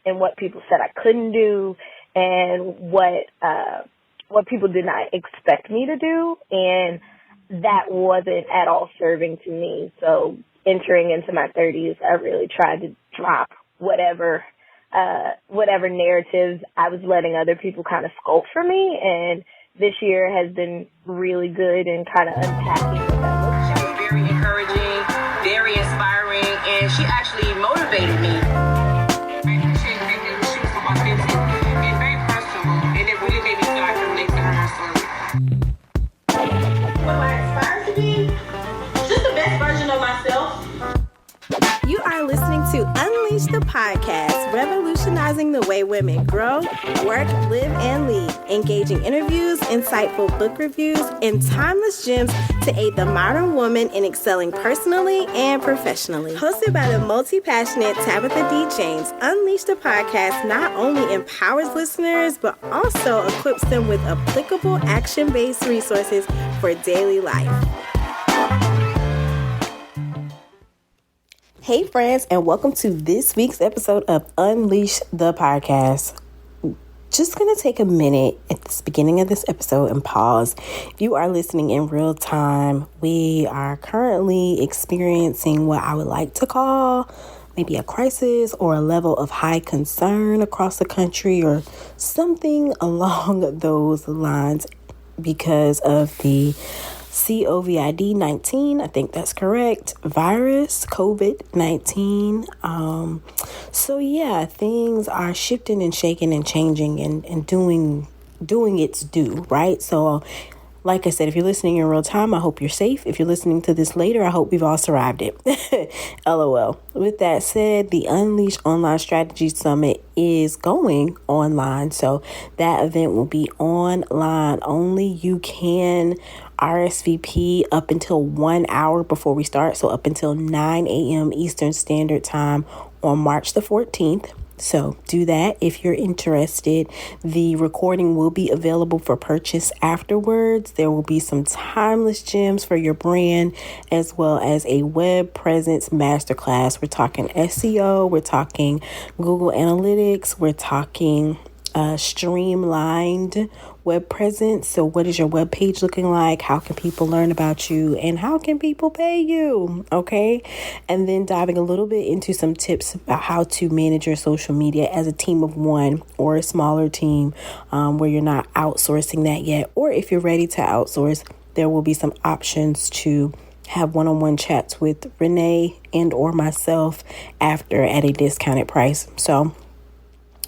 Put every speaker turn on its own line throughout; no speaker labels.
and what people said I couldn't do, and what people did not expect me to do, and that wasn't at all serving to me. So entering into my 30s, I really tried to drop whatever narratives I was letting other people kind of sculpt for me, and this year has been really good in kind of unpacking what that looks like.
She was very encouraging, very inspiring, and she actually motivated me.
I appreciate that she was so authentic and very personable, and it really made me feel like I relate to her story.
What I aspire to be? Just the best version of myself.
You are listening to Unleash the Podcast, revolutionizing the way women grow, work, live, and lead. Engaging interviews, insightful book reviews, and timeless gems to aid the modern woman in excelling personally and professionally. Hosted by the multi-passionate Tabitha D. James, Unleash the Podcast not only empowers listeners, but also equips them with applicable action-based resources for daily life. Hey friends, and welcome to this week's episode of Unleash the Podcast. Just going to take a minute at the beginning of this episode and pause. If you are listening in real time, we are currently experiencing what I would like to call maybe a crisis or a level of high concern across the country or something along those lines because of the COVID-19, I think that's correct, virus, COVID-19. So yeah, things are shifting and shaking and changing and doing its due, right? So like I said, if you're listening in real time, I hope you're safe. If you're listening to this later, I hope we've all survived it. LOL. With that said, the Unleash Online Strategy Summit is going online. So that event will be online only. You can RSVP up until 1 hour before we start. So up until 9 a.m. Eastern Standard Time on March the 14th. So do that if you're interested. The recording will be available for purchase afterwards. There will be some timeless gems for your brand as well as a web presence masterclass. We're talking SEO, we're talking Google Analytics, we're talking streamlined web presence. So what is your web page looking like? How can people learn about you? And how can people pay you? Okay. And then diving a little bit into some tips about how to manage your social media as a team of one or a smaller team where you're not outsourcing that yet. Or if you're ready to outsource, there will be some options to have one-on-one chats with Renee and or myself after at a discounted price. So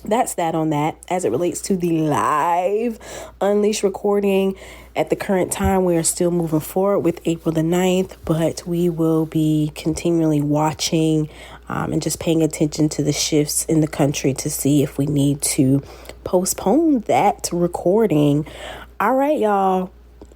that's that on that. As it relates to the live Unleash recording, at the current time, we are still moving forward with April the 9th, but we will be continually watching and just paying attention to the shifts in the country to see if we need to postpone that recording. All right, y'all.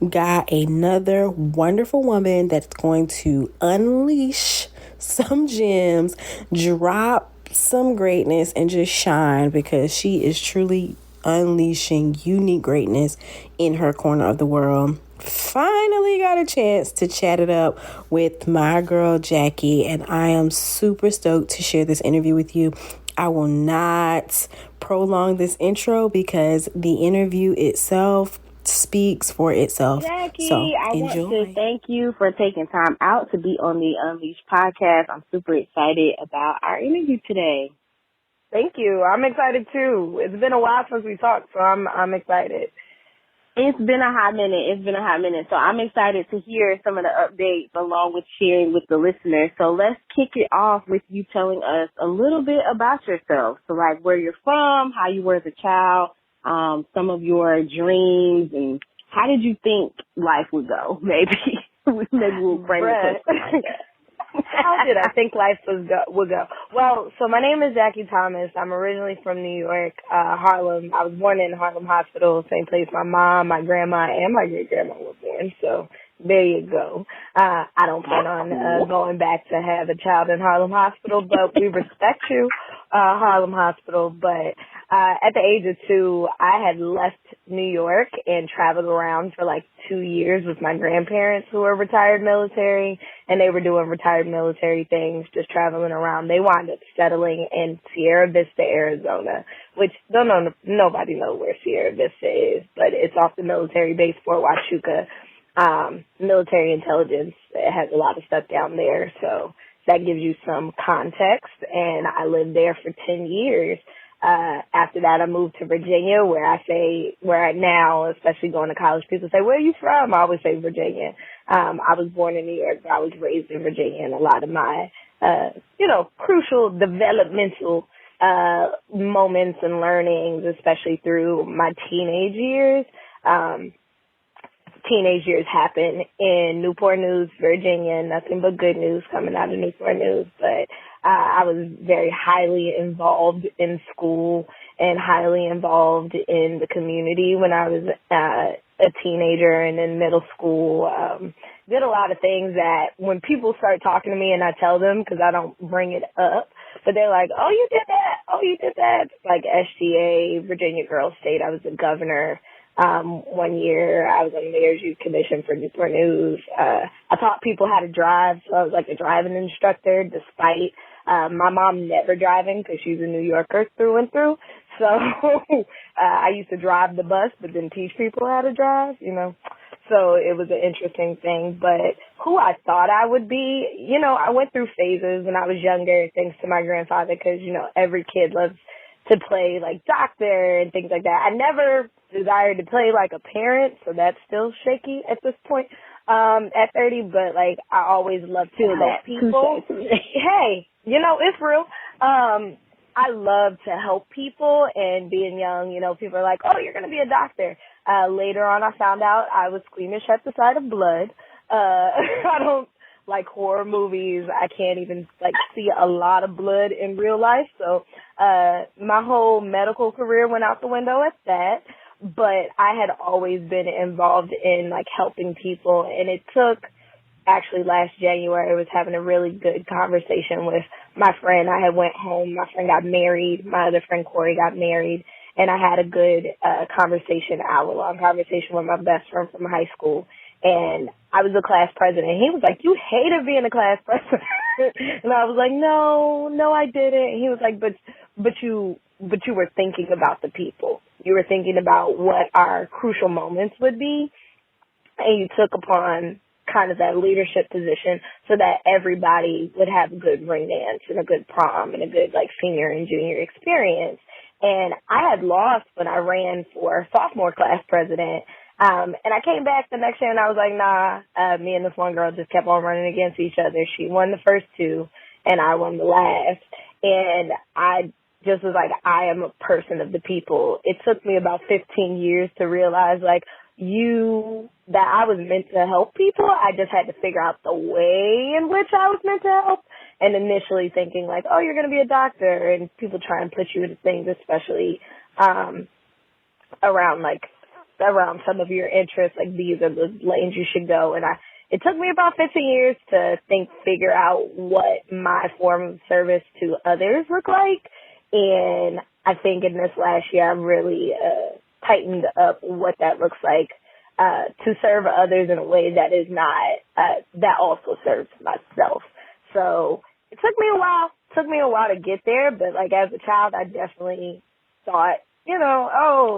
Got another wonderful woman that's going to unleash some gems, drop some greatness, and just shine because she is truly unleashing unique greatness in her corner of the world. Finally got a chance to chat it up with my girl Jackie, and I am super stoked to share this interview with you. I will not prolong this intro because the interview itself speaks for itself.
Jackie,
so
I
enjoy.
want to thank you for taking time out to be on the Unleash podcast. I'm super excited about our interview today. Thank you. I'm excited too. It's been a while since we talked, so I'm excited. It's been a hot minute. So I'm excited to hear some of the updates along with sharing with the listeners. So let's kick it off with you telling us a little bit about yourself. So like where you're from, how you were as a child, some of your dreams, and how did you think life would go? Maybe we'll frame it like that. How did I think life would go? Well, so my name is Jackie Thomas. I'm originally from New York, Harlem. I was born in Harlem Hospital, same place my mom, my grandma, and my great-grandma were born. So there you go. I don't plan on going back to have a child in Harlem Hospital, but we respect you. Harlem Hospital, but at the age of 2, I had left New York and traveled around for like 2 years with my grandparents who were retired military, and they were doing retired military things, just traveling around. They wound up settling in Sierra Vista, Arizona, which nobody knows where Sierra Vista is, but it's off the military base Fort Huachuca. Military intelligence, it has a lot of stuff down there, so that gives you some context, and I lived there for 10 years. After that, I moved to Virginia, where I now, especially going to college, people say, where are you from? I always say Virginia. I was born in New York, but I was raised in Virginia, and a lot of my, crucial developmental moments and learnings, especially through my teenage years, happen in Newport News, Virginia. Nothing but good news coming out of Newport News. But I was very highly involved in school and highly involved in the community when I was a teenager and in middle school. Did a lot of things that when people start talking to me and I tell them, because I don't bring it up, but they're like, oh, you did that. Oh, you did that. Like SGA, Virginia Girls State. I was the governor. 1 year I was on the Mayor's Youth Commission for Newport News. I taught people how to drive, so I was like a driving instructor, despite my mom never driving because she's a New Yorker through and through. So I used to drive the bus, but then teach people how to drive, So it was an interesting thing. But who I thought I would be, I went through phases when I was younger, thanks to my grandfather, because, every kid loves to play like doctor and things like that. I never desired to play like a parent, so that's still shaky at this point at 30, but like I always loved to help people. Hey, it's real. I love to help people, and being young, people are like, oh, you're going to be a doctor. Later on, I found out I was squeamish at the sight of blood. I don't like horror movies. I can't even see a lot of blood in real life. So, my whole medical career went out the window at that, but I had always been involved in helping people. And it took actually last January, I was having a really good conversation with my friend. I had went home. My friend got married. My other friend Corey got married, and I had a good, hour-long conversation with my best friend from high school. And I was the class president. He was like, you hated being a class president. And I was like, no, I didn't. And he was like, but you were thinking about the people. You were thinking about what our crucial moments would be. And you took upon kind of that leadership position so that everybody would have a good ring dance and a good prom and a good senior and junior experience. And I had lost when I ran for sophomore class president. And I came back the next year and I was like, nah, me and this one girl just kept on running against each other. She won the first 2 and I won the last. And I just was like, I am a person of the people. It took me about 15 years to realize that I was meant to help people. I just had to figure out the way in which I was meant to help. And initially thinking oh, you're going to be a doctor, and people try and put you into things, especially, around some of your interests, these are the lanes you should go. And it took me about 15 years to figure out what my form of service to others looked like. And I think in this last year, I've really tightened up what that looks like to serve others in a way that is not, that also serves myself. So it took me a while to get there, but as a child, I definitely thought,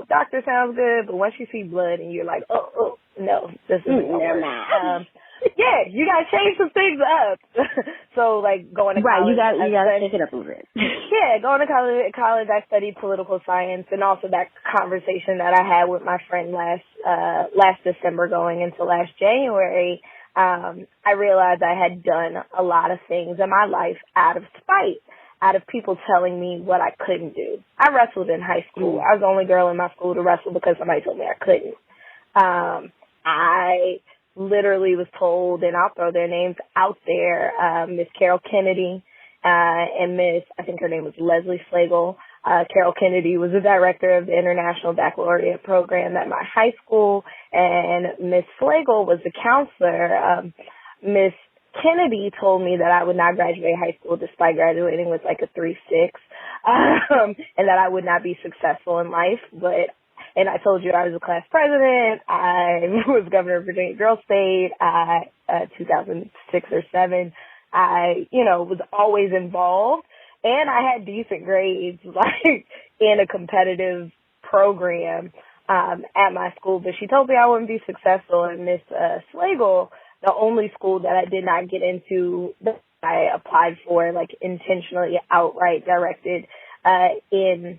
doctor sounds good, but once you see blood and you're like, oh, no, this isn't never mind. Yeah, you gotta change some things up. So going to college,
right? You gotta shake it up a little bit.
Yeah, going to college, I studied political science, and also that conversation that I had with my friend last December, going into last January. I realized I had done a lot of things in my life out of spite, out of people telling me what I couldn't do. I wrestled in high school. I was the only girl in my school to wrestle because somebody told me I couldn't. I literally was told, and I'll throw their names out there, Miss Carol Kennedy, and I think her name was Leslie Slagle. Carol Kennedy was the director of the International Baccalaureate program at my high school, and Miss Slagle was the counselor. Miss Kennedy told me that I would not graduate high school despite graduating with a 3.6. and that I would not be successful in life. And I told you I was a class president. I was governor of Virginia Girls State, 2006 or 7. I, was always involved, and I had decent grades, like, in a competitive program at my school. But she told me I wouldn't be successful. And Miss Slagle, the only school that I did not get into that I applied for, like, intentionally outright directed in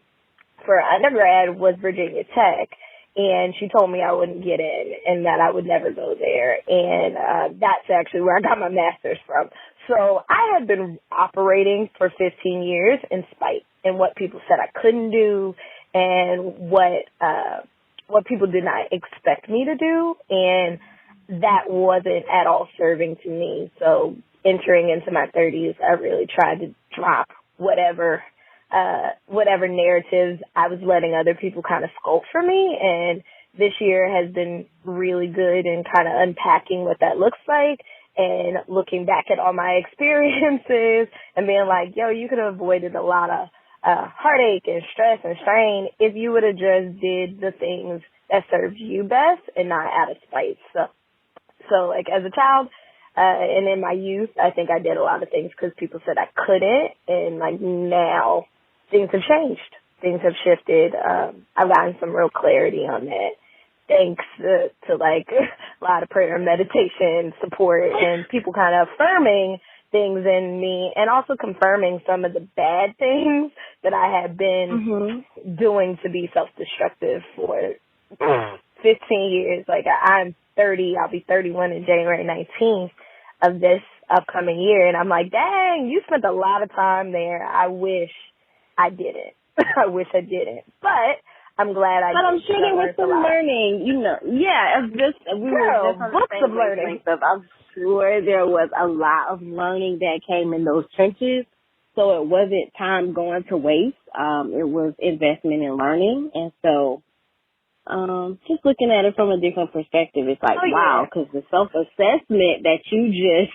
for undergrad, was Virginia Tech. And she told me I wouldn't get in and that I would never go there. And that's actually where I got my master's from. So I had been operating for 15 years in spite and what people said I couldn't do and what people did not expect me to do. And that wasn't at all serving to me. So entering into my 30s, I really tried to drop whatever narratives I was letting other people kind of sculpt for me. And this year has been really good in kind of unpacking what that looks like and looking back at all my experiences and being like, yo, you could have avoided a lot of heartache and stress and strain if you would have just did the things that served you best and not out of spite. So like as a child, and in my youth, I think I did a lot of things because people said I couldn't. And like now things have changed. Things have shifted. I've gotten some real clarity on that. Thanks to like a lot of prayer and meditation support and people kind of affirming things in me and also confirming some of the bad things that I had been doing to be self-destructive for 15 years. Like I'm 30, I'll be 31 in January 19th of this upcoming year. And I'm like, dang, you spent a lot of time there. I wish I didn't. I wish I didn't. But I'm glad I did.
But I'm sure there was some learning, Yeah, we were just on
books
the same
of learning.
I'm sure there was a lot of learning that came in those trenches. So it wasn't time going to waste. It was investment in learning. And so just looking at it from a different perspective, it's like, wow, because the self-assessment that you just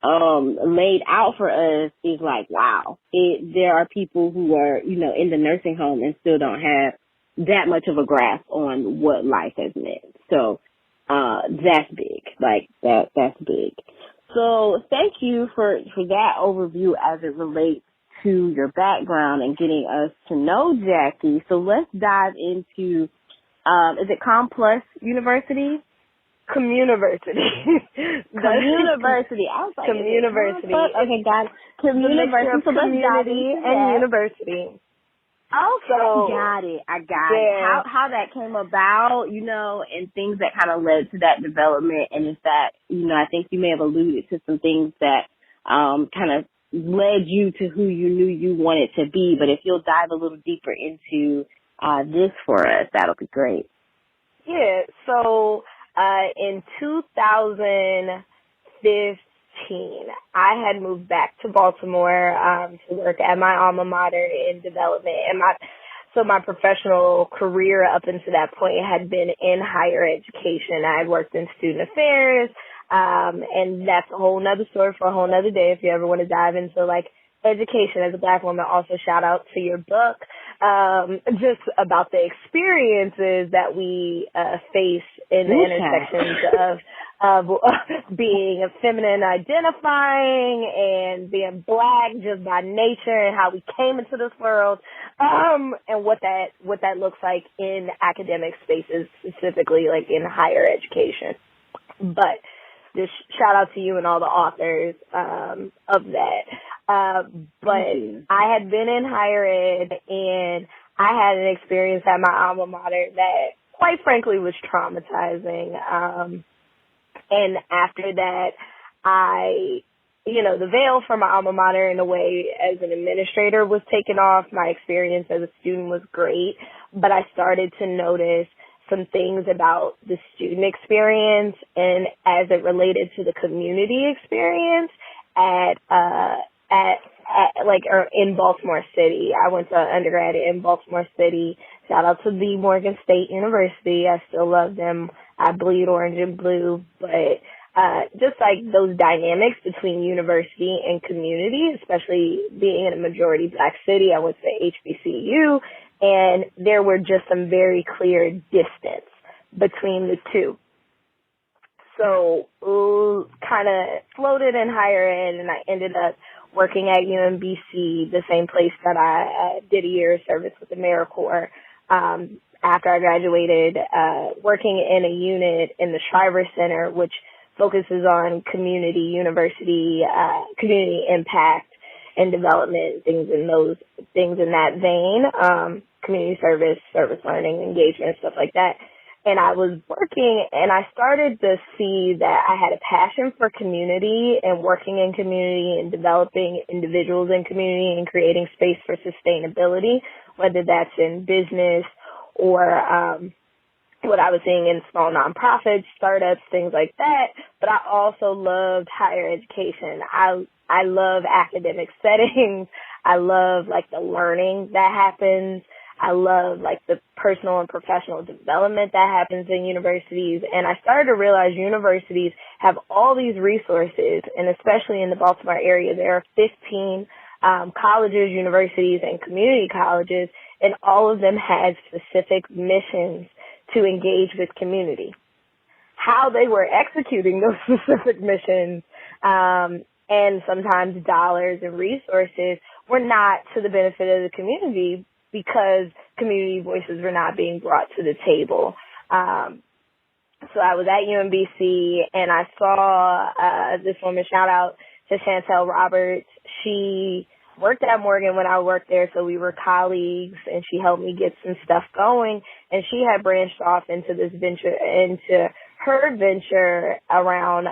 laid out for us is like, wow. There are people who are, in the nursing home and still don't have that much of a grasp on what life has meant. So that's big. Like that's big. So thank you for that overview as it relates to your background and getting us to know Jackie. So let's dive into is it ComPlus University?
Communiversity.
Communiversity. I was like,
Communiversity.
Okay, got it. Communiversity. So let's dive into
and university.
Okay, got it. I got it. How that came about, and things that kind of led to that development. And in fact, I think you may have alluded to some things that kind of led you to who you knew you wanted to be. But if you'll dive a little deeper into this for us, that'll be great.
Yeah. So in 2015, I had moved back to Baltimore to work at my alma mater in development. And my professional career up until that point had been in higher education. I had worked in student affairs, and that's a whole nother story for a whole nother day if you ever want to dive into like education as a Black woman. Also shout out to your book, just about the experiences that we face in the intersections of being feminine identifying and being Black just by nature and how we came into this world, and what that looks like in academic spaces, specifically like in higher education. But just shout out to you and all the authors of that. But I had been in higher ed and I had an experience at my alma mater that quite frankly was traumatizing. And after that, the veil from my alma mater in a way as an administrator was taken off. My experience as a student was great, but I started to notice some things about the student experience and as it related to the community experience in Baltimore City. I went to undergrad in Baltimore City. Shout out to the Morgan State University. I still love them. I bleed orange and blue, but just like those dynamics between university and community, especially being in a majority Black city. I went to HBCU, and there were just some very clear distance between the two. So kind of floated in higher ed, and I ended up working at UMBC, the same place that I did a year of service with AmeriCorps. After I graduated, working in a unit in the Shriver Center, which focuses on community university, community impact and development, things in that vein, community service, service learning, engagement, stuff like that. And I was working, and I started to see that I had a passion for community and working in community and developing individuals in community and creating space for sustainability, whether that's in business or what I was seeing in small nonprofits, startups, things like that. But I also loved higher education. I love academic settings. I love like the learning that happens. I love like the personal and professional development that happens in universities. And I started to realize universities have all these resources, and especially in the Baltimore area, there are 15 colleges, universities, and community colleges, and all of them had specific missions to engage with community. How they were executing those specific missions, and sometimes dollars and resources, were not to the benefit of the community, because community voices were not being brought to the table. So I was at UMBC, and I saw this woman, shout out to Chantel Roberts. She worked at Morgan when I worked there, so we were colleagues, and she helped me get some stuff going. And she had branched off into this venture, into her venture around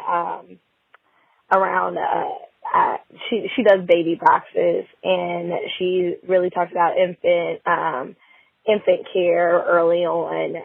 she does baby boxes, and she really talks about infant care early on,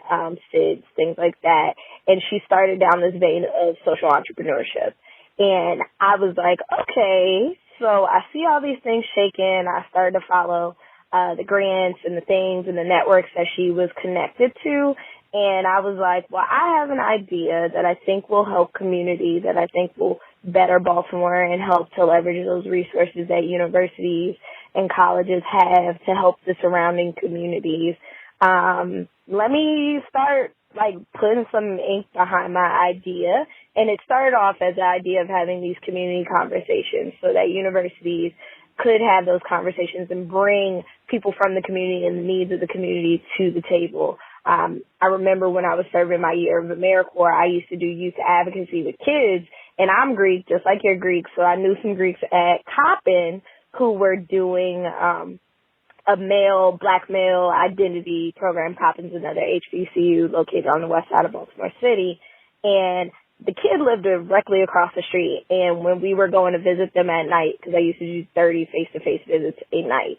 SIDS, things like that. And she started down this vein of social entrepreneurship. And I was like, okay, so I see all these things shaking. I started to follow the grants and the things and the networks that she was connected to. And I was like, well, I have an idea that I think will help community, that I think will better Baltimore and help to leverage those resources that universities and colleges have to help the surrounding communities. Let me start like putting some ink behind my idea. And it started off as the idea of having these community conversations so that universities could have those conversations and bring people from the community and the needs of the community to the table. I remember when I was serving my year of AmeriCorps, I used to do youth advocacy with kids, and I'm Greek, just like you're Greek, so I knew some Greeks at Coppin who were doing a black male identity program. Coppin's another HBCU located on the west side of Baltimore City, and the kid lived directly across the street. And when we were going to visit them at night, because I used to do 30 face-to-face visits a night,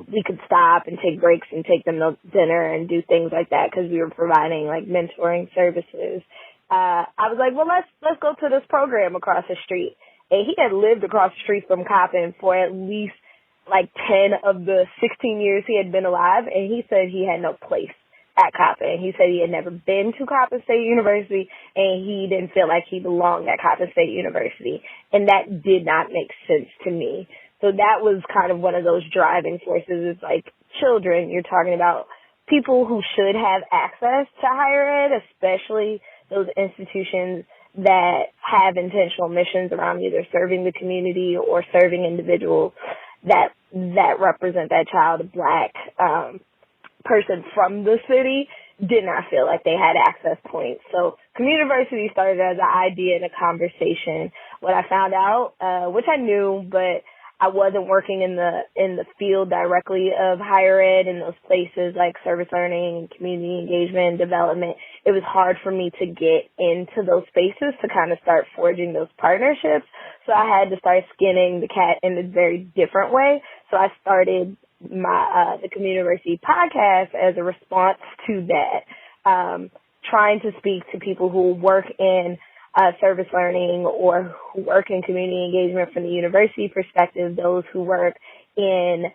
we could stop and take breaks and take them to dinner and do things like that because we were providing like mentoring services. I was like, well, let's go to this program across the street. And he had lived across the street from Coppin for at least like 10 of the 16 years he had been alive. And he said he had no place at Coppin. He said he had never been to Coppin State University, and he didn't feel like he belonged at Coppin State University. And that did not make sense to me. So that was kind of one of those driving forces. It's like children, you're talking about people who should have access to higher ed, especially those institutions that have intentional missions around either serving the community or serving individuals that represent that child, a black person from the city, did not feel like they had access points. So community started as an idea and a conversation. What I found out, which I knew, but I wasn't working in the field directly of higher ed in those places like service learning and community engagement and development. It was hard for me to get into those spaces to kind of start forging those partnerships. So I had to start skinning the cat in a very different way. So I started the Community podcast as a response to that, trying to speak to people who work in service learning or who work in community engagement from the university perspective, those who work in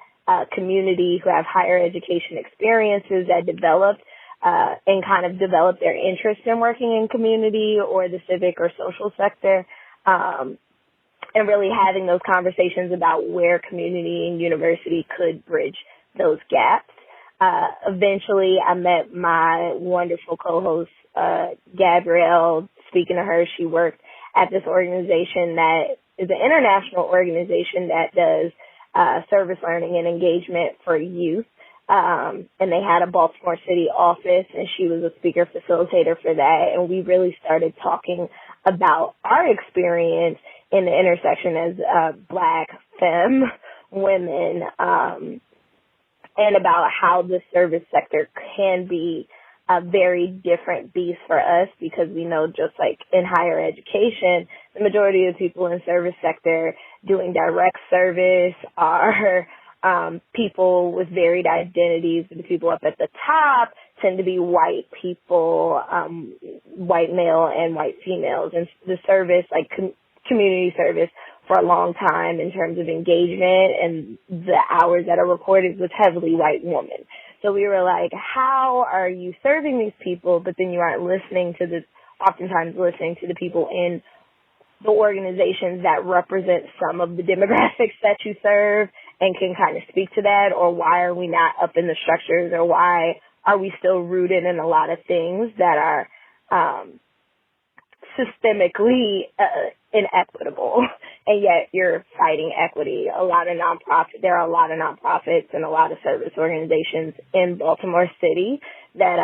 community who have higher education experiences that developed and kind of develop their interest in working in community or the civic or social sector, and really having those conversations about where community and university could bridge those gaps. Eventually, I met my wonderful co-host, Gabrielle. Speaking to her, she worked at this organization that is an international organization that does service learning and engagement for youth. And they had a Baltimore City office, and she was a speaker facilitator for that. And we really started talking about our experience in the intersection as Black femme women, and about how the service sector can be a very different beast for us, because we know, just like in higher education, the majority of people in service sector doing direct service are people with varied identities. The people up at the top tend to be white people, white male and white females. And the service, like community service, for a long time in terms of engagement and the hours that are recorded was heavily white women. So we were like, how are you serving these people, but then you aren't oftentimes listening to the people in the organizations that represent some of the demographics that you serve and can kind of speak to that? Or why are we not up in the structures, or why are we still rooted in a lot of things that are systemically inequitable, and yet you're fighting equity? There are a lot of nonprofits and a lot of service organizations in Baltimore City that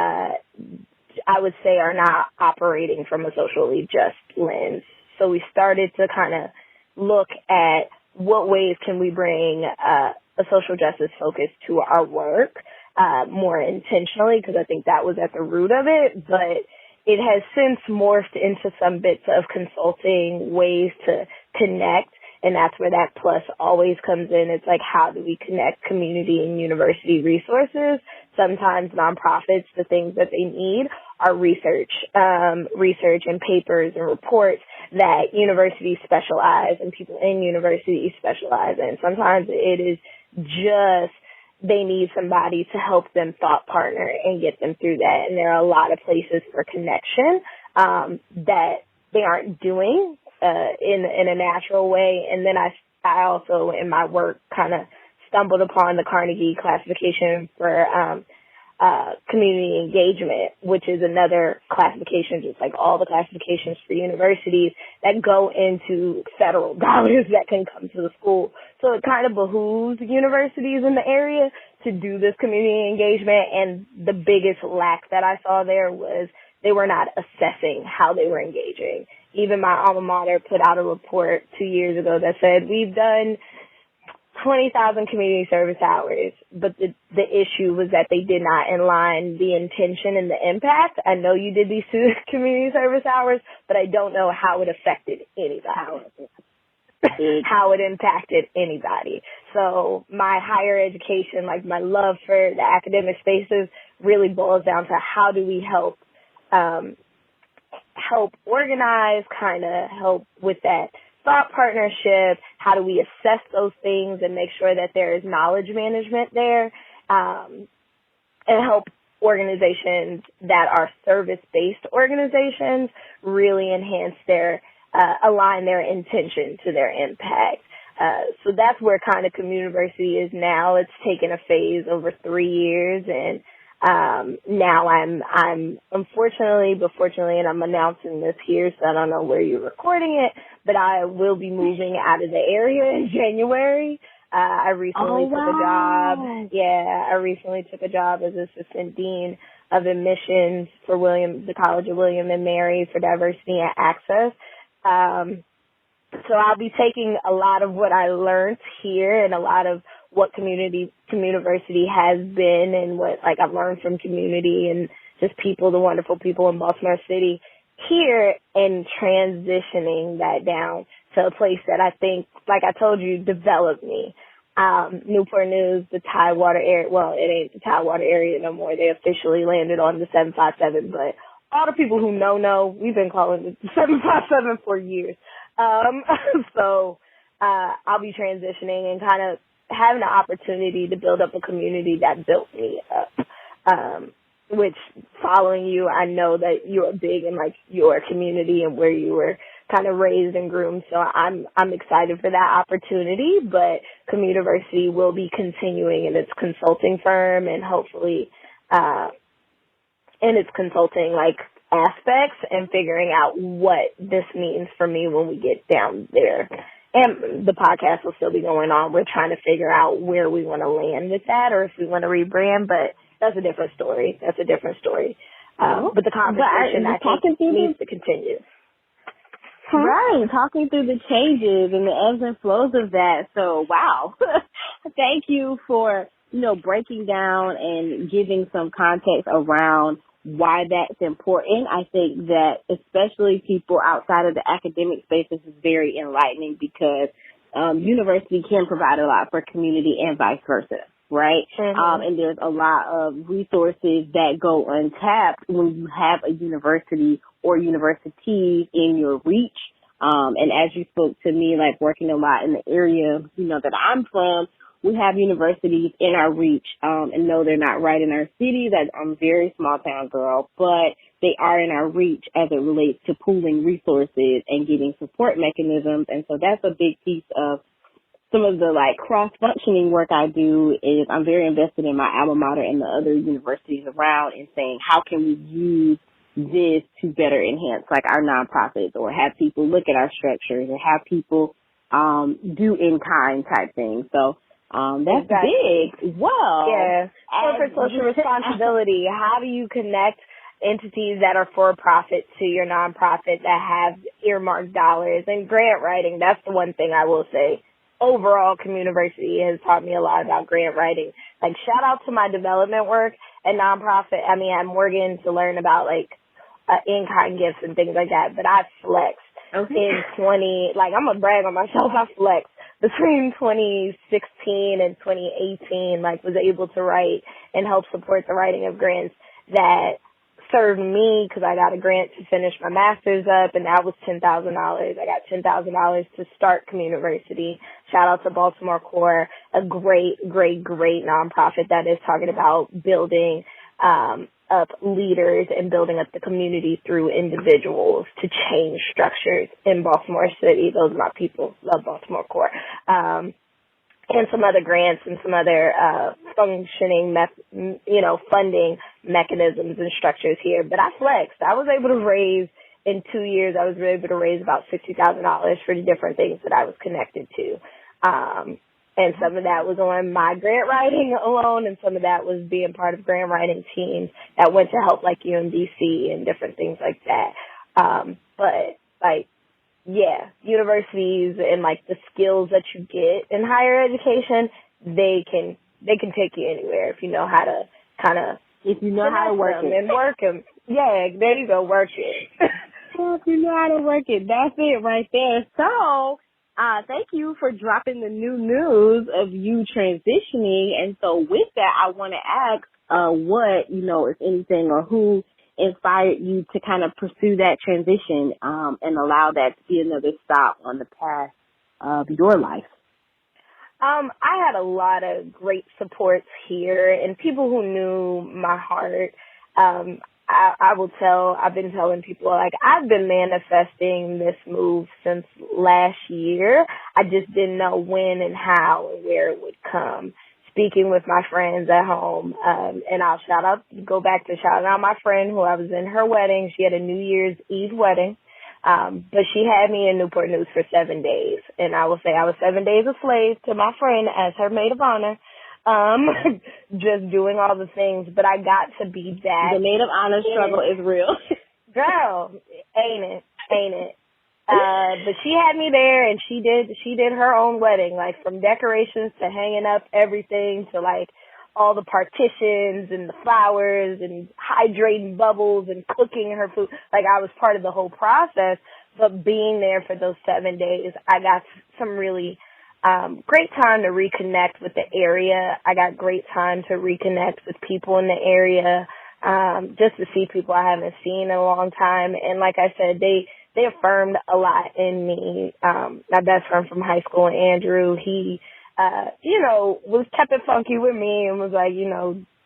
I would say are not operating from a socially just lens. So we started to kind of look at what ways can we bring a social justice focus to our work more intentionally, because I think that was at the root of it, but it has since morphed into some bits of consulting, ways to connect, and that's where that plus always comes in. It's like, how do we connect community and university resources? Sometimes nonprofits, the things that they need are research and papers and reports that universities specialize and people in universities specialize in. Sometimes it is just they need somebody to help them thought partner and get them through that. And there are a lot of places for connection that they aren't doing in a natural way. And then I also, in my work, kind of stumbled upon the Carnegie classification for community engagement, which is another classification, just like all the classifications for universities, that go into federal dollars that can come to the school. So it kind of behooves universities in the area to do this community engagement. And the biggest lack that I saw there was they were not assessing how they were engaging. Even my alma mater put out a report 2 years ago that said, we've done 20,000 community service hours, but the issue was that they did not align the intention and the impact. I know you did these community service hours, but I don't know how it affected anybody, how it impacted anybody. So my higher education, like my love for the academic spaces, really boils down to how do we help organize, kind of help with that thought partnership. How do we assess those things and make sure that there is knowledge management there, and help organizations that are service-based organizations really enhance align their intention to their impact. So that's where kind of Communiversity is now. It's taken a phase over 3 years, and now I'm unfortunately, but fortunately, and I'm announcing this here, so I don't know where you're recording it, but I will be moving out of the area in January. I recently took a job. Yeah, I recently took a job as assistant dean of admissions for the College of William and Mary for diversity and access. So I'll be taking a lot of what I learned here and a lot of what Communiversity has been and what I've learned from community and just people, the wonderful people in Baltimore City here, and transitioning that down to a place that I think, like I told you, developed me. Newport News, the Tidewater area, well, it ain't the Tidewater area no more. They officially landed on the 757, but all the people who know, we've been calling it the 757 for years. So I'll be transitioning and kind of having the opportunity to build up a community that built me up. which following you, I know that you're big in like your community and where you were kind of raised and groomed. So I'm excited for that opportunity, but Communiversity will be continuing in its consulting firm and hopefully, in its consulting like aspects and figuring out what this means for me when we get down there. And the podcast will still be going on. We're trying to figure out where we want to land with that or if we want to rebrand, but that's a different story. But the conversation I think needs to continue.
Right, talking through the changes and the ebbs and flows of that. So, wow. Thank you for, breaking down and giving some context around why that's important. I think that especially people outside of the academic space, this is very enlightening because university can provide a lot for community and vice versa, right? Mm-hmm. And there's a lot of resources that go untapped when you have a university or universities in your reach. And as you spoke to me, like working a lot in the area, that I'm from, we have universities in our reach, and no, they're not right in our city. I'm a very small town girl, but they are in our reach as it relates to pooling resources and getting support mechanisms. And so that's a big piece of some of the like cross-functioning work I do is I'm very invested in my alma mater and the other universities around and saying, how can we use this to better enhance like our nonprofits or have people look at our structures or have people, do in-kind type things. So, that's
exactly.
big. Well,
yeah. Corporate social responsibility. How do you connect entities that are for profit to your nonprofit that have earmarked dollars and grant writing? That's the one thing I will say. Overall, Communiversity has taught me a lot about grant writing. Like, shout out to my development work at nonprofit. I mean, at Morgan to learn about like in-kind gifts and things like that. But I flexed in I'm gonna brag on myself. I flexed between 2016 and 2018, like was able to write and help support the writing of grants that served me because I got a grant to finish my master's up, and that was $10,000. I got $10,000 to start Communiversity. Shout out to Baltimore Core, a great nonprofit that is talking about building up leaders and building up the community through individuals to change structures in Baltimore City. Those are my people. Love Baltimore Core. And some other grants and some other functioning, funding mechanisms and structures here. But I flexed. I was able to raise, in 2 years, I was able to raise about $60,000 for the different things that I was connected to. And some of that was on my grant writing alone, and some of that was being part of grant writing teams that went to help like UMBC and different things like that. But like, yeah, universities and like the skills that you get in higher education, they can take you anywhere if you know how to kind of
how to work it
and work them. Yeah, there you go, work it.
If you know how to work it, that's it right there. So, thank you for dropping the new news of you transitioning. And so with that, I want to ask what, if anything, or who inspired you to kind of pursue that transition and allow that to be another stop on the path of your life?
I had a lot of great supports here and people who knew my heart. I've been telling people, like, I've been manifesting this move since last year. I just didn't know when and how and where it would come. Speaking with my friends at home, and I'll go back to shouting out my friend who I was in her wedding. She had a New Year's Eve wedding, but she had me in Newport News for 7 days. And I will say I was 7 days a slave to my friend as her maid of honor. Just doing all the things, but I got to be that.
The maid of honor struggle is real.
Girl, ain't it? But she had me there and she did her own wedding, like from decorations to hanging up everything to like all the partitions and the flowers and hydrating bubbles and cooking her food. Like I was part of the whole process, but being there for those 7 days, I got some really great time to reconnect with the area. I got great time to reconnect with people in the area, just to see people I haven't seen in a long time. And like I said, they affirmed a lot in me. My best friend from high school, Andrew, he, was kept it funky with me and was like,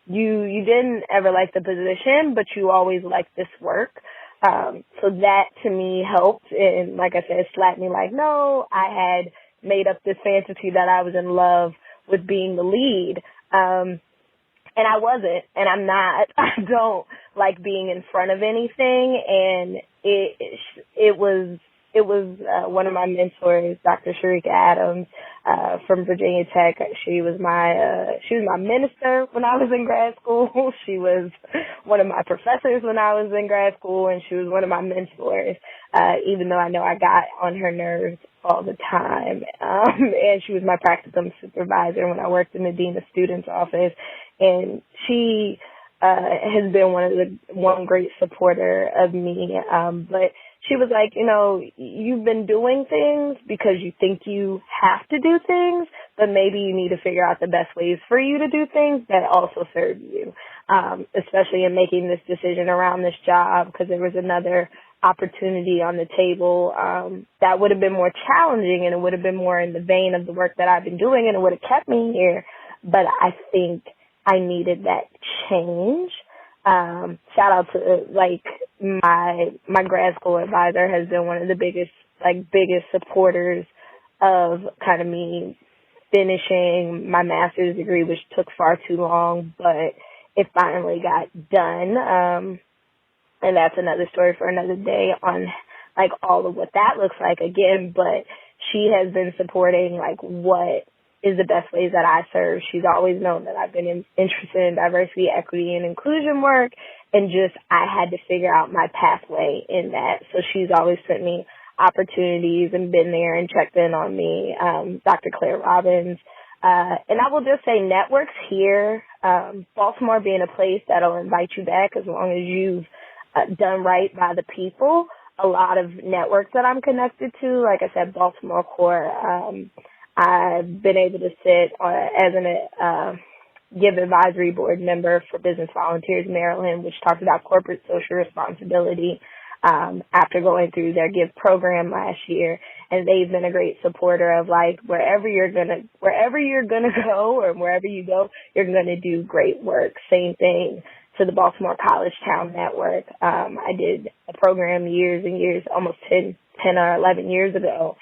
you didn't ever like the position, but you always liked this work. So that to me helped, and like I said, slapped me like, no, I had made up this fantasy that I was in love with being the lead. And I wasn't, and I'm not. I don't like being in front of anything, and it was one of my mentors, Dr. Sharika Adams, from Virginia Tech. She was my minister when I was in grad school. She was one of my professors when I was in grad school, and she was one of my mentors, even though I know I got on her nerves all the time. And she was my practicum supervisor when I worked in the Dean of Students office, and she has been one great supporter of me. But she was like, you've been doing things because you think you have to do things, but maybe you need to figure out the best ways for you to do things that also serve you, especially in making this decision around this job, because there was another opportunity on the table that would have been more challenging, and it would have been more in the vein of the work that I've been doing, and it would have kept me here. But I think I needed that change. Shout out to my grad school advisor has been one of the biggest supporters of kind of me finishing my master's degree, which took far too long, but it finally got done. And that's another story for another day on all of what that looks like again. But she has been supporting what is the best ways that I serve. She's always known that I've been interested in diversity, equity, and inclusion work, and I had to figure out my pathway in that. So she's always sent me opportunities and been there and checked in on me, Dr. Claire Robbins. And I will just say networks here, Baltimore being a place that'll invite you back as long as you've done right by the people. A lot of networks that I'm connected to, like I said, Baltimore Core, I've been able to sit as an GIVE advisory board member for Business Volunteers Maryland, which talks about corporate social responsibility after going through their GIVE program last year. And they've been a great supporter of wherever you're gonna go, or wherever you go, you're gonna do great work. Same thing to the Baltimore College Town Network. I did a program years and years, almost 10 or 11 years ago,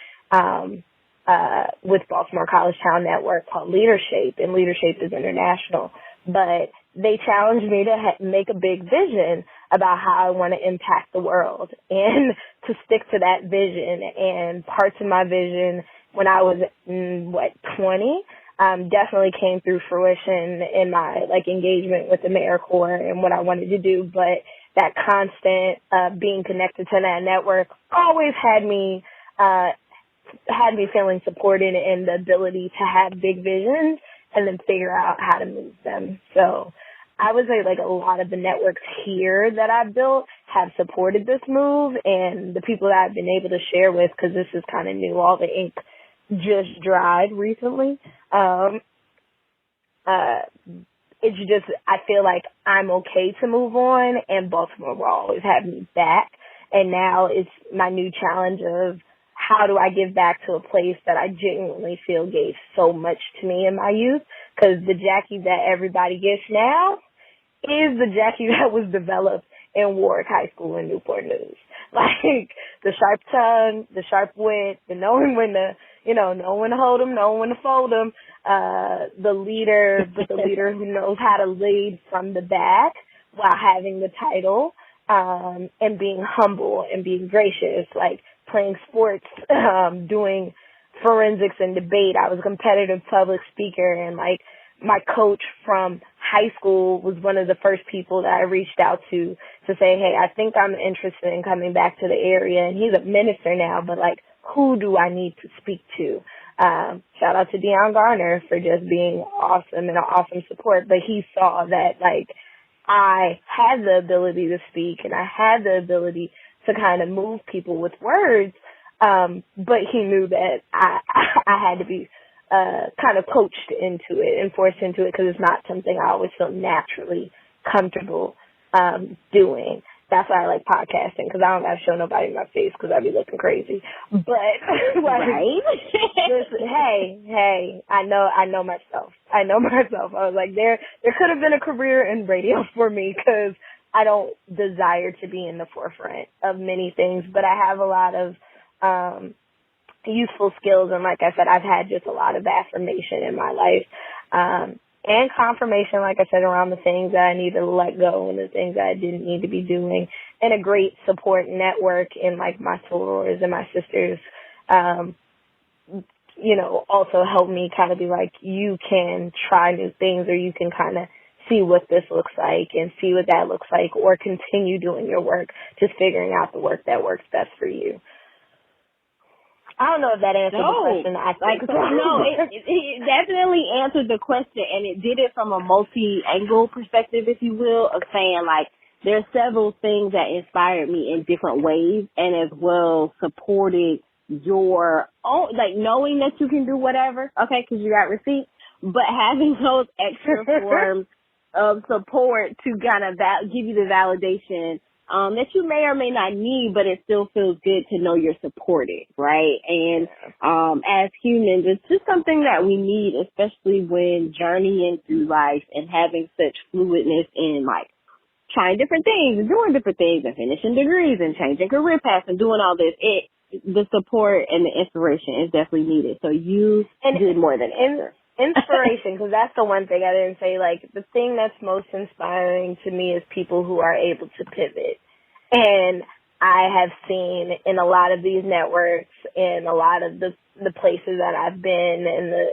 with Baltimore College Town Network called Leadership, and Leadership is international. But they challenged me to make a big vision about how I want to impact the world and to stick to that vision. And parts of my vision when I was, 20, definitely came through fruition in my engagement with the AmeriCorps and what I wanted to do. But that constant being connected to that network always had me feeling supported and the ability to have big visions and then figure out how to move them. So I would say a lot of the networks here that I've built have supported this move, and the people that I've been able to share with, because this is kind of new, all the ink just dried recently. It's just, I feel like I'm okay to move on, and Baltimore will always have me back. And now it's my new challenge of how do I give back to a place that I genuinely feel gave so much to me in my youth? Because the Jackie that everybody gets now is the Jackie that was developed in Warwick High School in Newport News. The sharp tongue, the sharp wit, the knowing when to, knowing when to hold them, knowing when to fold them, the leader who knows how to lead from the back while having the title, and being humble and being gracious, playing sports, doing forensics and debate. I was a competitive public speaker, and my coach from high school was one of the first people that I reached out to say, hey, I think I'm interested in coming back to the area. And he's a minister now, but who do I need to speak to? Shout out to Deion Garner for just being awesome and an awesome support. But he saw that I had the ability to speak and I had the ability to kind of move people with words. But he knew that I had to be kind of coached into it and forced into it, because it's not something I always feel naturally comfortable doing. That's why I like podcasting, because I don't got to show nobody my face because I'd be looking crazy. But
right?
hey, I know myself. I know myself. I was like, there could have been a career in radio for me because I don't desire to be in the forefront of many things, but I have a lot of useful skills. And like I said, I've had just a lot of affirmation in my life and confirmation, like I said, around the things that I needed to let go and the things that I didn't need to be doing, and a great support network in like my sorors and my sisters, also helped me kind of be like, you can try new things, or you can kind of see what this looks like and see what that looks like, or continue doing your work, just figuring out the work that works best for you. I don't know if that answered the question.
It definitely answered the question, and it did it from a multi-angle perspective, if you will, of saying, like, there's several things that inspired me in different ways, and as well supported your own, like, knowing that you can do whatever, okay, because you got receipts, but having those extra forms of support to kind of give you the validation that you may or may not need, but it still feels good to know you're supported, right? And as humans, it's just something that we need, especially when journeying through life and having such fluidness in, like, trying different things and doing different things and finishing degrees and changing career paths and doing all this. The support and the inspiration is definitely needed. So you did more than answer.
Inspiration, because that's the one thing I didn't say. Like, the thing that's most inspiring to me is people who are able to pivot. And I have seen in a lot of these networks, in a lot of the places that I've been,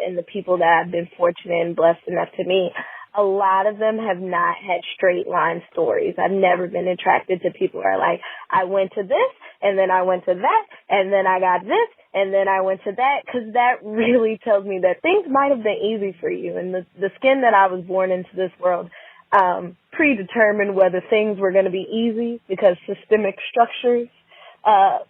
and the people that I've been fortunate and blessed enough to meet, a lot of them have not had straight line stories. I've never been attracted to people who are like, I went to this, and then I went to that, and then I got this, and then I went to that, because that really tells me that things might have been easy for you. And the skin that I was born into this world predetermined whether things were going to be easy, because systemic structures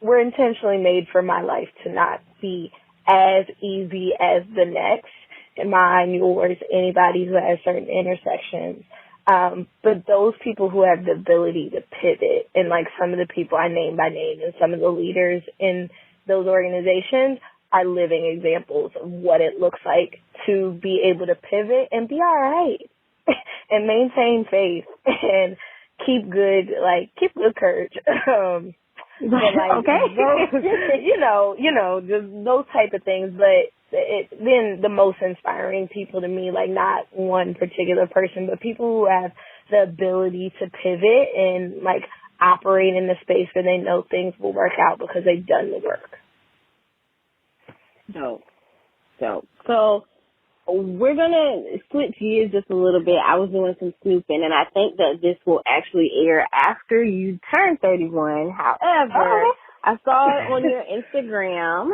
were intentionally made for my life to not be as easy as the next. In mine, yours, anybody who has certain intersections. But those people who have the ability to pivot, and like some of the people I name by name and some of the leaders in those organizations are living examples of what it looks like to be able to pivot and be all right and maintain faith and keep good courage. But like,
okay.
Those, just those type of things. But it's been the most inspiring people to me, like not one particular person, but people who have the ability to pivot and like operate in the space where they know things will work out because they've done the work.
Dope. So we're going to switch gears just a little bit. I was doing some snooping, and I think that this will actually air after you turn 31. However, I saw it on your Instagram.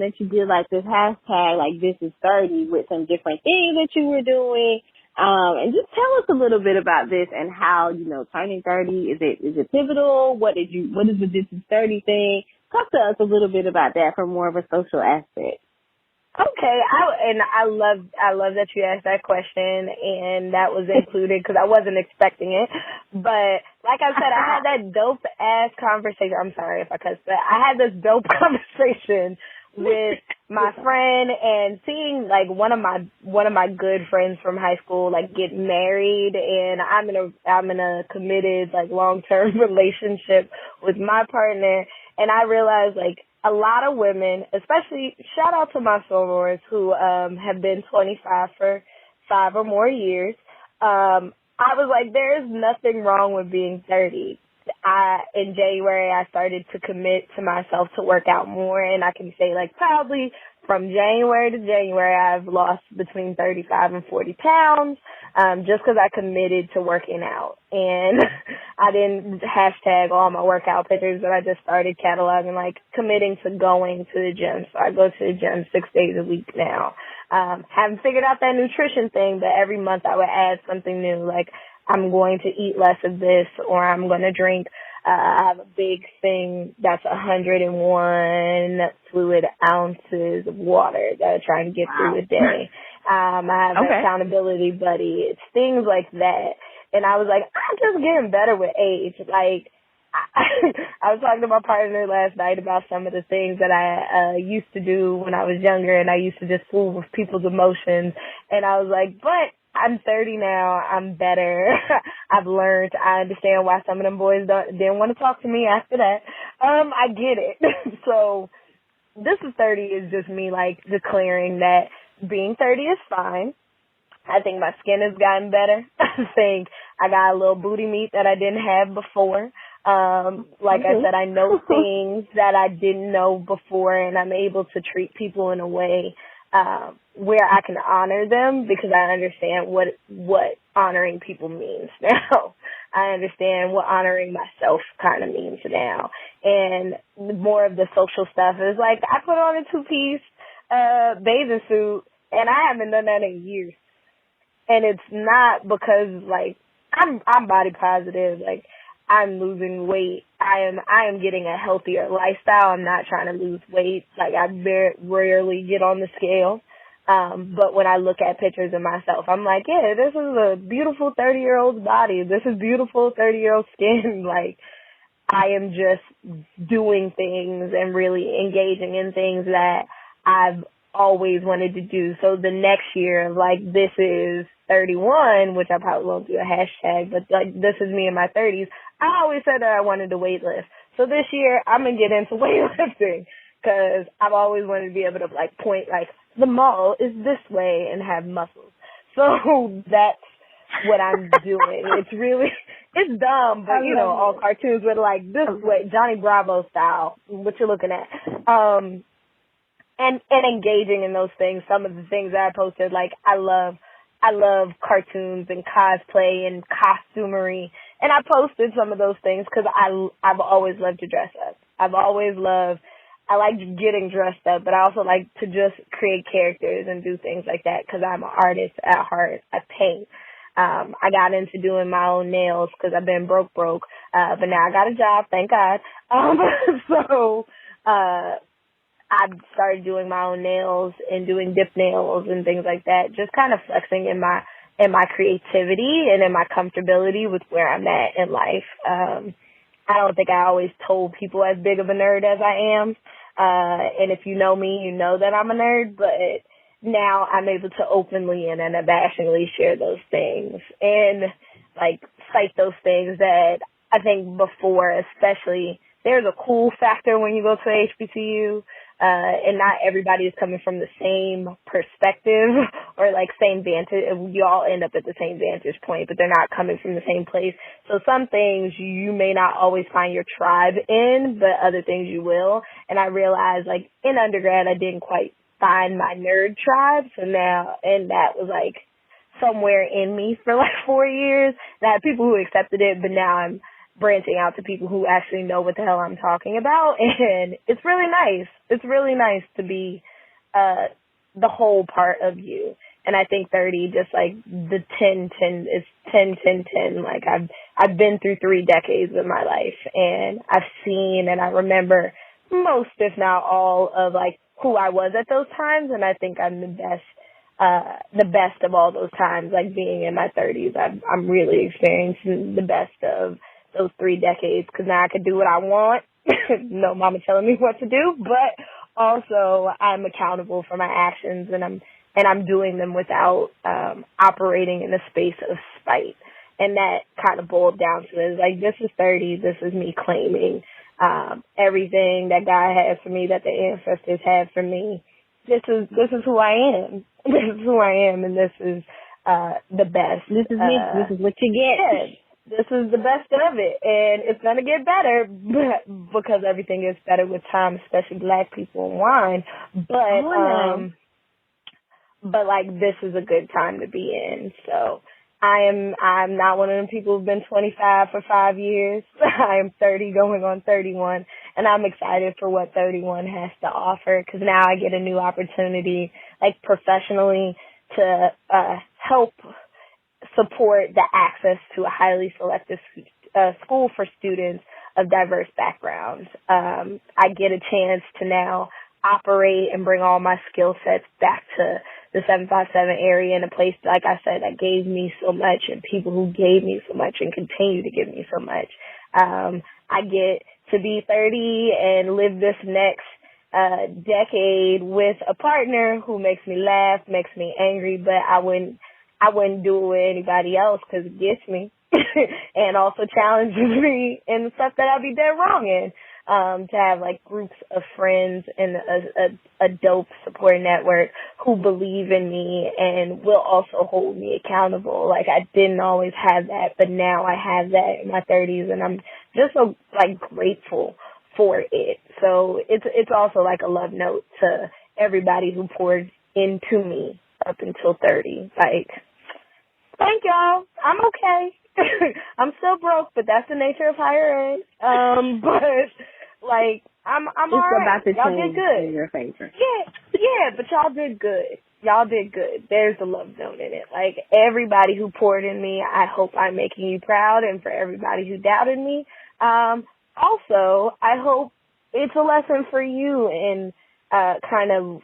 That you did like this hashtag, like this is 30, with some different things that you were doing. And just tell us a little bit about this and how, turning 30, is it pivotal? What is the this is 30 thing? Talk to us a little bit about that from more of a social aspect.
Okay, I love that you asked that question, and that was included because I wasn't expecting it. But like I said, I had that dope ass conversation. I'm sorry if I cussed, but I had this dope conversation with my friend, and seeing like one of my good friends from high school like get married, and I'm in a committed like long-term relationship with my partner, and I realized like a lot of women, especially shout out to my sorors who have been 25 for 5 or more years. I was like, there is nothing wrong with being 30. In January, I started to commit to myself to work out more, and I can say like proudly from January to January, I've lost between 35 and 40 pounds, just because I committed to working out. And I didn't hashtag all my workout pictures, but I just started cataloging, like committing to going to the gym. So I go to the gym 6 days a week now. Haven't figured out that nutrition thing, but every month I would add something new, like I'm going to eat less of this, or I'm going to drink. I have a big thing that's 101 fluid ounces of water that I try and get through a day. I have an accountability buddy. It's things like that. And I was like, I'm just getting better with age. Like, I was talking to my partner last night about some of the things that I used to do when I was younger, and I used to just fool with people's emotions. And I was like, but I'm 30 now. I'm better. I've learned. I understand why some of them boys didn't want to talk to me after that. I get it. So this is 30 is just me, like, declaring that being 30 is fine. I think my skin has gotten better. I think I got a little booty meat that I didn't have before. Like I said, I know things that I didn't know before, and I'm able to treat people in a way where I can honor them because I understand what honoring people means now. I understand what honoring myself kind of means now. And more of the social stuff is like I put on a two-piece bathing suit, and I haven't done that in years. And it's not because, like, I'm body positive. Like, I'm losing weight. I am getting a healthier lifestyle. I'm not trying to lose weight. Like, I rarely get on the scale. But when I look at pictures of myself, I'm like, yeah, this is a beautiful 30-year-old's body. This is beautiful 30-year-old skin. Like, I am just doing things and really engaging in things that I've always wanted to do. So the next year, like, this is 31, which I probably won't do a hashtag, but like, this is me in my 30s. I always said that I wanted to weight lift. So this year, I'm going to get into weightlifting because I've always wanted to be able to, like, point, like, the mall is this way and have muscles. So that's what I'm doing. It's dumb, but, you know, all cartoons were like this way, Johnny Bravo style, what you're looking at. And engaging in those things. Some of the things that I posted, like, I love cartoons and cosplay and costumery. And I posted some of those things because I've always loved to dress up. I like getting dressed up, but I also like to just create characters and do things like that because I'm an artist at heart. I paint. I got into doing my own nails because I've been broke, but now I got a job, thank God. So I started doing my own nails and doing dip nails and things like that, just kind of flexing in my creativity and in my comfortability with where I'm at in life. I don't think I always told people as big of a nerd as I am. And if you know me, you know that I'm a nerd, but now I'm able to openly and unabashedly share those things and, like, cite those things that I think before, especially, there's a cool factor when you go to HBCU. And not everybody is coming from the same perspective or like same vantage. You all end up at the same vantage point, but they're not coming from the same place. So some things you may not always find your tribe in, but other things you will. And I realized, like, in undergrad, I didn't quite find my nerd tribe. So now, and that was like somewhere in me for like 4 years. And I had people who accepted it, but now I'm branching out to people who actually know what the hell I'm talking about, and it's really nice. It's really nice to be the whole part of you. And I think 30, just like the 10, it's 10, 10, 10. Like I've been through 3 decades of my life, and I've seen and I remember most, if not all, of like who I was at those times, and I think I'm the best of all those times. Like being in my 30s, I'm really experiencing the best of those 3 decades, because now I can do what I want. No mama telling me what to do, but also I'm accountable for my actions, and I'm doing them without operating in a space of spite. And that kind of boiled down to is like, this is 30. This is me claiming everything that God had for me, that the ancestors had for me. This is who I am. This is who I am, and this is the best.
This is me. This is what you get.
Yeah. This is the best of it, and it's going to get better because everything gets better with time, especially Black people and wine. But like, this is a good time to be in. So I'm not one of them people who've been 25 for 5 years. I am 30 going on 31, and I'm excited for what 31 has to offer, because now I get a new opportunity, like professionally, to help support the access to a highly selective school for students of diverse backgrounds. I get a chance to now operate and bring all my skill sets back to the 757 area in a place, like I said, that gave me so much, and people who gave me so much and continue to give me so much. I get to be 30 and live this next decade with a partner who makes me laugh, makes me angry, but I wouldn't do it with anybody else because it gets me and also challenges me in the stuff that I'd be dead wrong in. To have like groups of friends and a dope support network who believe in me and will also hold me accountable. Like I didn't always have that, but now I have that in my 30s, and I'm just so like grateful for it. So it's also like a love note to everybody who poured into me up until 30. Like, thank y'all. I'm okay. I'm still broke, but that's the nature of higher ed. But like I'm
it's
all right.
about to
Y'all
change
did good.
in your favor.
Yeah, but y'all did good. Y'all did good. There's a love note in it. Like everybody who poured in me, I hope I'm making you proud, and for everybody who doubted me, also I hope it's a lesson for you in kind of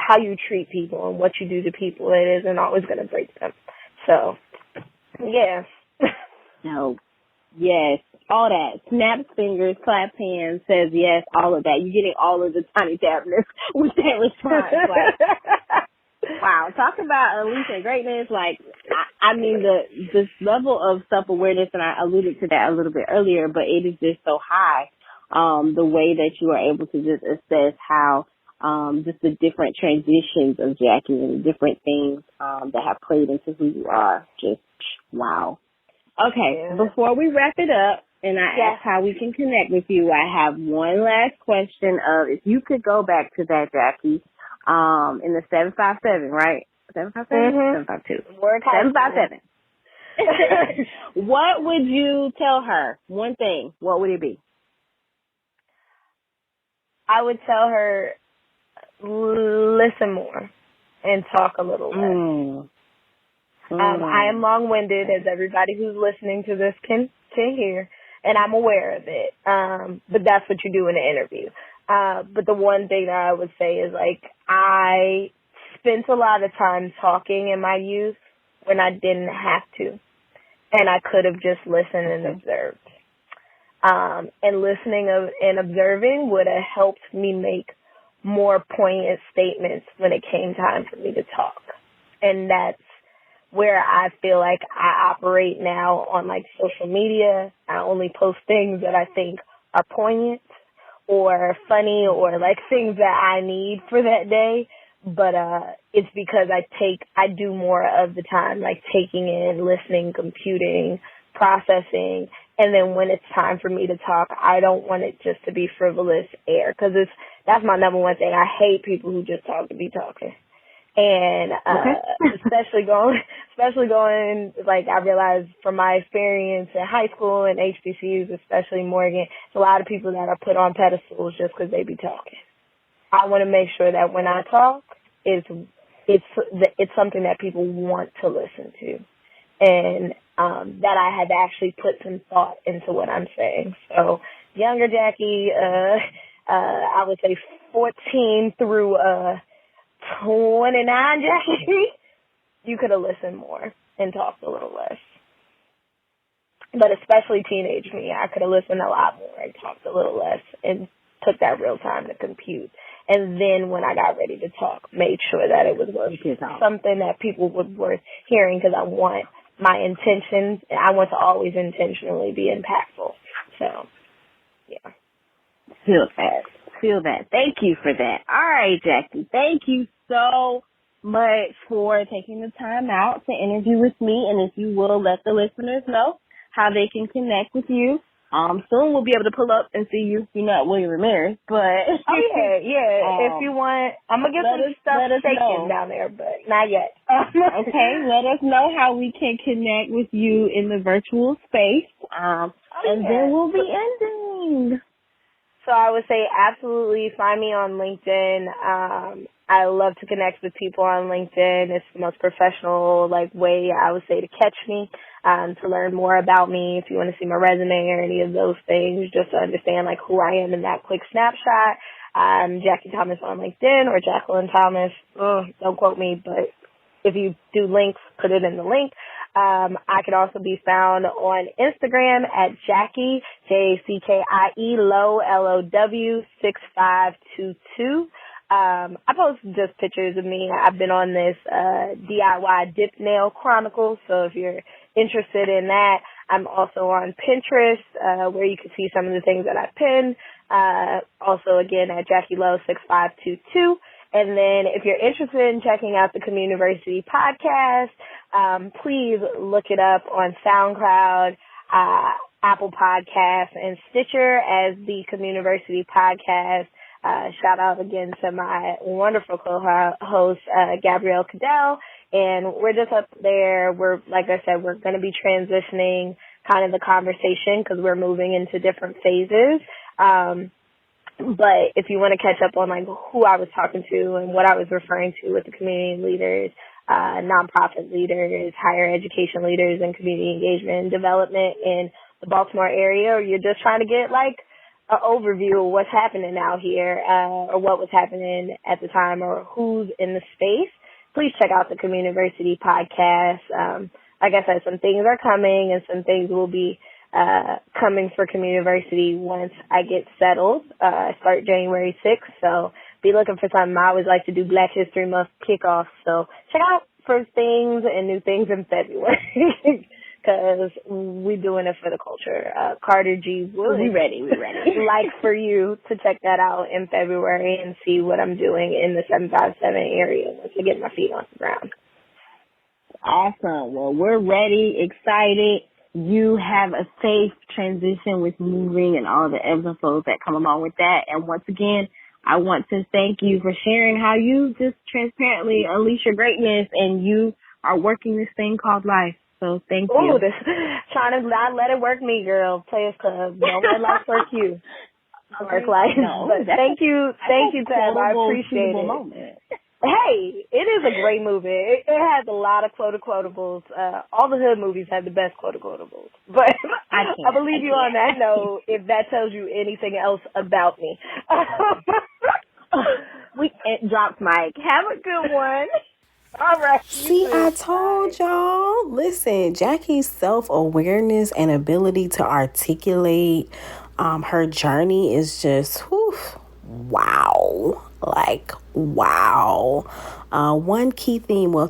how you treat people and what you do to people. It isn't always going to break them. So, yeah.
No. Yes. All that. Snaps fingers, claps hands, says yes, all of that. You're getting all of the tiny tappiness with that response. Like, wow. Talk about unleashing greatness. Like, I mean, this level of self-awareness, and I alluded to that a little bit earlier, but it is just so high. The way that you are able to just assess how just the different transitions of Jackie and the different things that have played into who you are. Just wow. Okay, before we wrap it up and I ask how we can connect with you, I have one last question of if you could go back to that, Jackie, in the 757, right? 757? 752. 757. What would you tell her? One thing. What would it be?
I would tell her, listen more and talk a little less. I am long-winded, as everybody who's listening to this can hear, and I'm aware of it. But that's what you do in an interview. But the one thing that I would say is, like, I spent a lot of time talking in my youth when I didn't have to, and I could have just listened and observed. And listening and observing would have helped me make more poignant statements when it came time for me to talk. And that's where I feel like I operate now on like social media. I only post things that I think are poignant or funny or like things that I need for that day. But it's because I do more of the time like taking in, listening, computing, processing, and then when it's time for me to talk, I don't want it just to be frivolous air, because that's my number one thing. I hate people who just talk to be talking. And especially going like I realized from my experience in high school and HBCUs, especially Morgan, it's a lot of people that are put on pedestals just because they be talking. I want to make sure that when I talk, it's something that people want to listen to, and that I have actually put some thought into what I'm saying. So younger Jackie, I would say 14 through 29 Jackie, you could have listened more and talked a little less. But especially teenage me, I could have listened a lot more and talked a little less and took that real time to compute. And then when I got ready to talk, made sure that it was worth something that people would worth hearing, because I want my intentions, and I want to always intentionally be impactful. So, yeah.
Feel that. Thank you for that. All right, Jackie. Thank you so much for taking the time out to interview with me. And if you will, let the listeners know how they can connect with you. Soon we'll be able to pull up and see you. You're not William Ramirez, but
yeah. If you want, I'm gonna get some stuff taken down there, but not yet.
Okay, let us know how we can connect with you in the virtual space. Then we'll be ending.
So I would say absolutely find me on LinkedIn. I love to connect with people on LinkedIn. It's the most professional way I would say to catch me, to learn more about me. If you want to see my resume or any of those things, just to understand who I am in that quick snapshot. I'm Jackie Thomas on LinkedIn, or Jacqueline Thomas. Don't quote me, but if you do links, put it in the link. I can also be found on Instagram at Jackie, Jackie Low, LOW 6522. I post just pictures of me. I've been on this DIY dip nail chronicle, so if you're interested in that, I'm also on Pinterest, where you can see some of the things that I pin. Also, again, at Jackie Low 6522. And then if you're interested in checking out the Communiversity podcast, please look it up on SoundCloud, Apple Podcasts, and Stitcher as the Communiversity podcast. Shout out again to my wonderful co-host, Gabrielle Cadell. And we're just up there. Like I said, we're going to be transitioning kind of the conversation because we're moving into different phases. But if you want to catch up on like who I was talking to and what I was referring to with the community leaders, nonprofit leaders, higher education leaders, and community engagement and development in the Baltimore area, or you're just trying to get like an overview of what's happening out here, or what was happening at the time, or who's in the space, please check out the Communiversity podcast. Like I said, some things are coming and some things will be coming for Communiversity once I get settled. I start January 6th, so be looking for something. I always like to do Black History Month kickoff, so check out for things and new things in February because we're doing it for the culture. Carter G. would
We ready.
like for you to check that out in February and see what I'm doing in the 757 area once I get my feet on the ground.
Awesome. Well, we're ready, excited. You have a safe transition with moving and all the ebbs and flows that come along with that. And once again, I want to thank you for sharing how you just transparently unleash your greatness and you are working this thing called life. So thank you.
Trying to not let it work me, girl. Players Club. Don't let life work you. Work life.
No,
but thank you, Tab. I appreciate it.
Moment.
Hey, it is a great movie. It has a lot of quotables. All the hood movies have the best quotables. But I believe you on that note if that tells you anything else about me.
It dropped Mike. Have a good one.
All right.
See, I told y'all. Listen, Jackie's self-awareness and ability to articulate her journey is just, wow. Like, wow.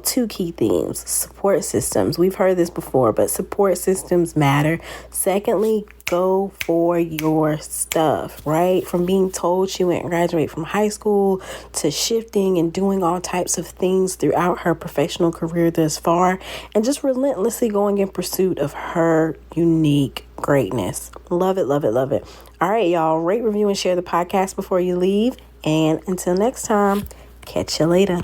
Two key themes, support systems. We've heard this before, but support systems matter. Secondly, go for your stuff, right? From being told she went and graduate from high school to shifting and doing all types of things throughout her professional career thus far, and just relentlessly going in pursuit of her unique greatness. Love it, love it, love it. All right, y'all, rate, review, and share the podcast before you leave. And until next time, catch you later.